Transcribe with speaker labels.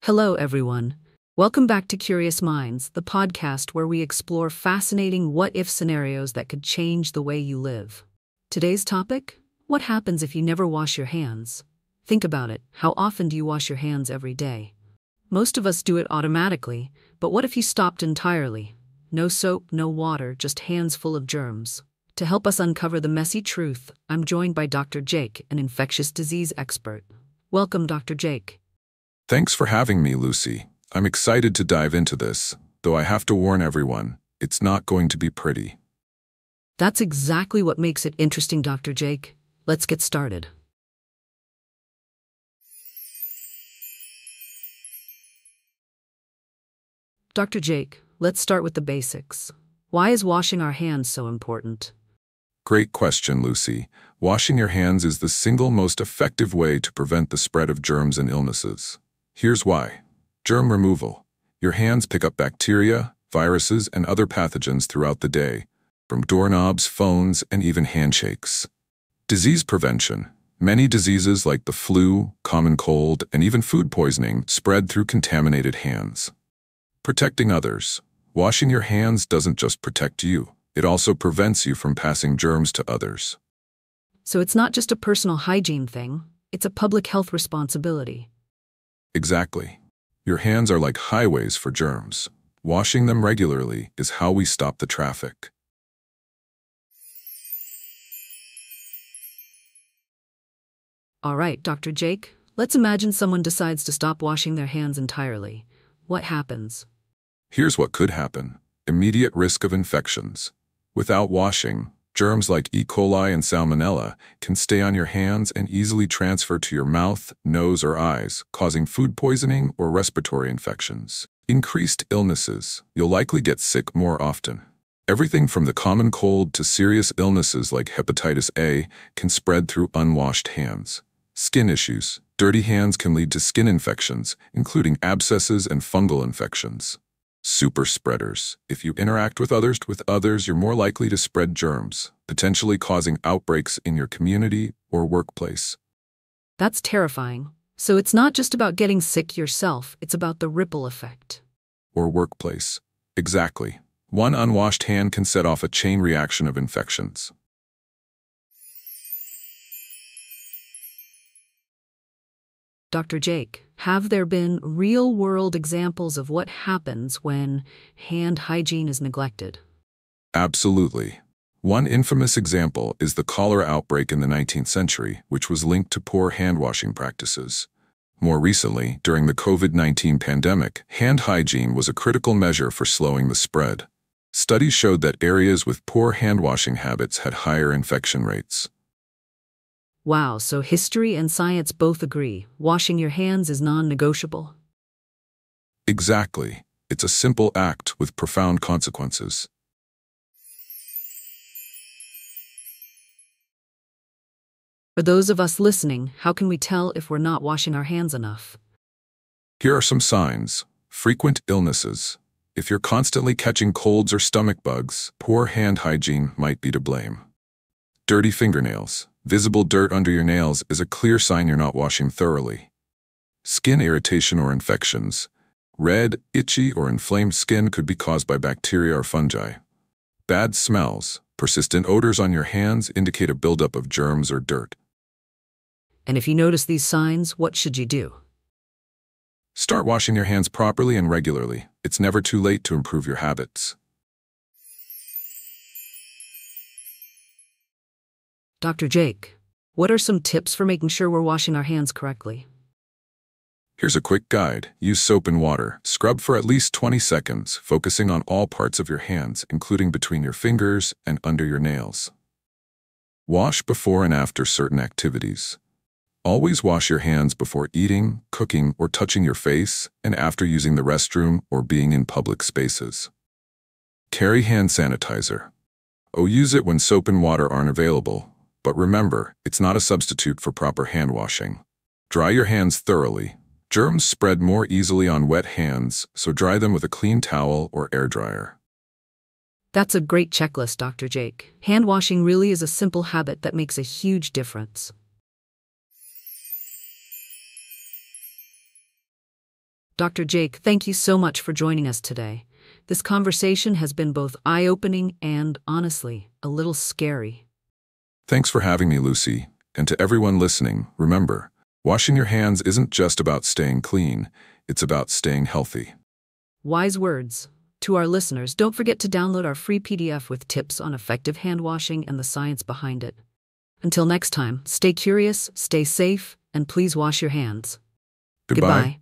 Speaker 1: Hello, everyone. Welcome back to Curious Minds, the podcast where we explore fascinating what-if scenarios that could change the way you live. Today's topic? What happens if you never wash your hands? Think about it. How often do you wash your hands every day? Most of us do it automatically, but what if you stopped entirely? No soap, no water, just hands full of germs. To help us uncover the messy truth, I'm joined by Dr. Jake, an infectious disease expert. Welcome, Dr. Jake.
Speaker 2: Thanks for having me, Lucy. I'm excited to dive into this, though I have to warn everyone, it's not going to be pretty.
Speaker 1: That's exactly what makes it interesting, Dr. Jake. Let's get started. Dr. Jake, let's start with the basics. Why is washing our hands so important?
Speaker 2: Great question, Lucy. Washing your hands is the single most effective way to prevent the spread of germs and illnesses. Here's why. Germ removal. Your hands pick up bacteria, viruses, and other pathogens throughout the day, from doorknobs, phones, and even handshakes. Disease prevention. Many diseases like the flu, common cold, and even food poisoning spread through contaminated hands. Protecting others. Washing your hands doesn't just protect you, it also prevents you from passing germs to others.
Speaker 1: So it's not just a personal hygiene thing, it's a public health responsibility.
Speaker 2: Exactly. Your hands are like highways for germs. Washing them regularly is how we stop the traffic.
Speaker 1: All right, Dr. Jake, let's imagine someone decides to stop washing their hands entirely. What happens?
Speaker 2: Here's what could happen. Immediate risk of infections. Without washing, germs like E. coli and Salmonella can stay on your hands and easily transfer to your mouth, nose, or eyes, causing food poisoning or respiratory infections. Increased illnesses. You'll likely get sick more often. Everything from the common cold to serious illnesses like hepatitis A can spread through unwashed hands. Skin issues. Dirty hands can lead to skin infections, including abscesses and fungal infections. Super spreaders. If you interact with others, you're more likely to spread germs, potentially causing outbreaks in your community or workplace.
Speaker 1: That's terrifying. So it's not just about getting sick yourself, it's about the ripple effect.
Speaker 2: Or workplace. Exactly. One unwashed hand can set off a chain reaction of infections.
Speaker 1: Dr. Jake, have there been real-world examples of what happens when hand hygiene is neglected?
Speaker 2: Absolutely. One infamous example is the cholera outbreak in the 19th century, which was linked to poor hand-washing practices. More recently, during the COVID-19 pandemic, hand hygiene was a critical measure for slowing the spread. Studies showed that areas with poor hand-washing habits had higher infection rates.
Speaker 1: Wow, so history and science both agree. Washing your hands is non-negotiable.
Speaker 2: Exactly. It's a simple act with profound consequences.
Speaker 1: For those of us listening, how can we tell if we're not washing our hands enough?
Speaker 2: Here are some signs. Frequent illnesses. If you're constantly catching colds or stomach bugs, poor hand hygiene might be to blame. Dirty fingernails. Visible dirt under your nails is a clear sign you're not washing thoroughly. Skin irritation or infections. Red, itchy, or inflamed skin could be caused by bacteria or fungi. Bad smells. Persistent odors on your hands indicate a buildup of germs or dirt.
Speaker 1: And if you notice these signs, what should you do?
Speaker 2: Start washing your hands properly and regularly. It's never too late to improve your habits.
Speaker 1: Dr. Jake, what are some tips for making sure we're washing our hands correctly?
Speaker 2: Here's a quick guide. Use soap and water. Scrub for at least 20 seconds, focusing on all parts of your hands, including between your fingers and under your nails. Wash before and after certain activities. Always wash your hands before eating, cooking, or touching your face, and after using the restroom or being in public spaces. Carry hand sanitizer. Use it when soap and water aren't available. But remember, it's not a substitute for proper hand washing. Dry your hands thoroughly. Germs spread more easily on wet hands, so dry them with a clean towel or air dryer.
Speaker 1: That's a great checklist, Dr. Jake. Hand washing really is a simple habit that makes a huge difference. Dr. Jake, thank you so much for joining us today. This conversation has been both eye-opening and, honestly, a little scary.
Speaker 2: Thanks for having me, Lucy. And to everyone listening, remember, washing your hands isn't just about staying clean, it's about staying healthy.
Speaker 1: Wise words. To our listeners, don't forget to download our free PDF with tips on effective hand washing and the science behind it. Until next time, stay curious, stay safe, and please wash your hands.
Speaker 2: Goodbye.
Speaker 1: Goodbye.